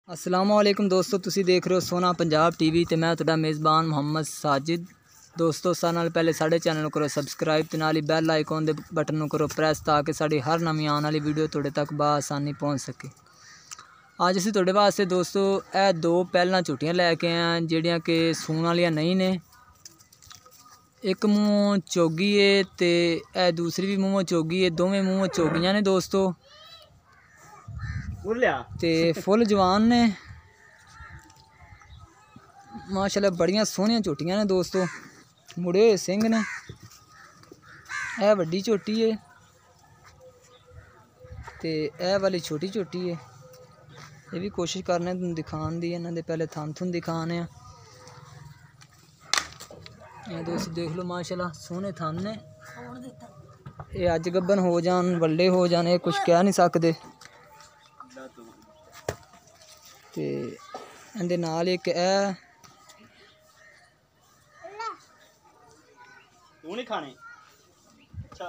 अस्सलामुअलैकुम दोस्तों, तुसी देख रहे हो सोना पंजाब टीवी ते मैं तुहाडा मेज़बान मोहम्मद साजिद। दोस्तों सारे नाल पहले साढ़े चैनल करो सबसक्राइब ते नाल बैल आइकॉन दे बटन करो प्रेस ताकि साड़ी हर नवी आने वाली वीडियो तुहाडे तक बआसानी पहुँच सके। अज असीं तुहाडे वास्ते दोस्तों यह दो पैहलां झोटियां लैके आए हैं जिहड़ियां कि सूण वालियां नहीं ने। एक मूँहों चोगी है ते यह दूसरी भी मूँहों चोगी है, दोवें मूँहों चोगियां ने दोस्तों ते फुल जवान ने माशाल्लाह, बड़ियां सोहनियां झोटियां ने दोस्तों, मुड़े हुए सिंह ने। यह वड्डी झोटी है ते यह वाली छोटी झोटी है। ये भी कोशिश करने दिखाने दी, इन्होंने पहले थन थुन दिखाने। ये दोस्त देख लो माशाल्लाह सोहने थन ने। ये अज गब्बन हो जान वल्ले हो जाने ये कुछ कह नहीं सकते। ते इहदे नाल एक है तू नहीं खाने। अच्छा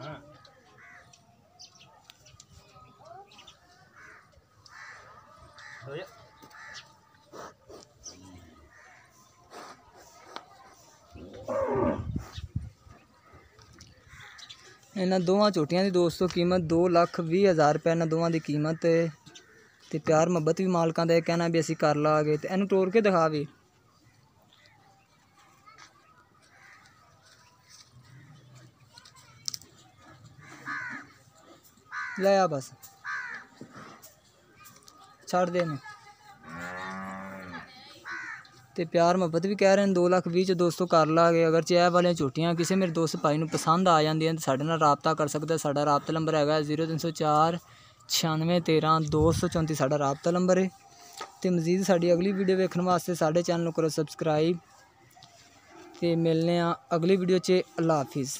हाँ। इन्होंने दोवां झोटियां की दोस्तों कीमत 2,20,000 रुपये इन्होंने दोवां की कीमत है। ते प्यार मुहब्बत भी मालकां दा कहना भी असीं कर लागे। ते इनू टोर के दिखा भी ले आ बस छड़ दे ने। ते प्यार मुहब्बत भी कह रहे हैं 2,20,000 दोस्तों कर लागे। अगर चाहे वाली झोटियां किसी मेरे दोस्त भाई नूं पसंद आ जांदियां ते साडे नाल राबता कर सकदा। साडा राबता नंबर है 0304 96 13 234 साडा राबता नंबर है। ते मजीद साडी अगली वीडियो वेखण वास्ते साडे चैनल करो सबसक्राइब ते मिलने अगली वीडियो च। अल्लाह हाफिज़।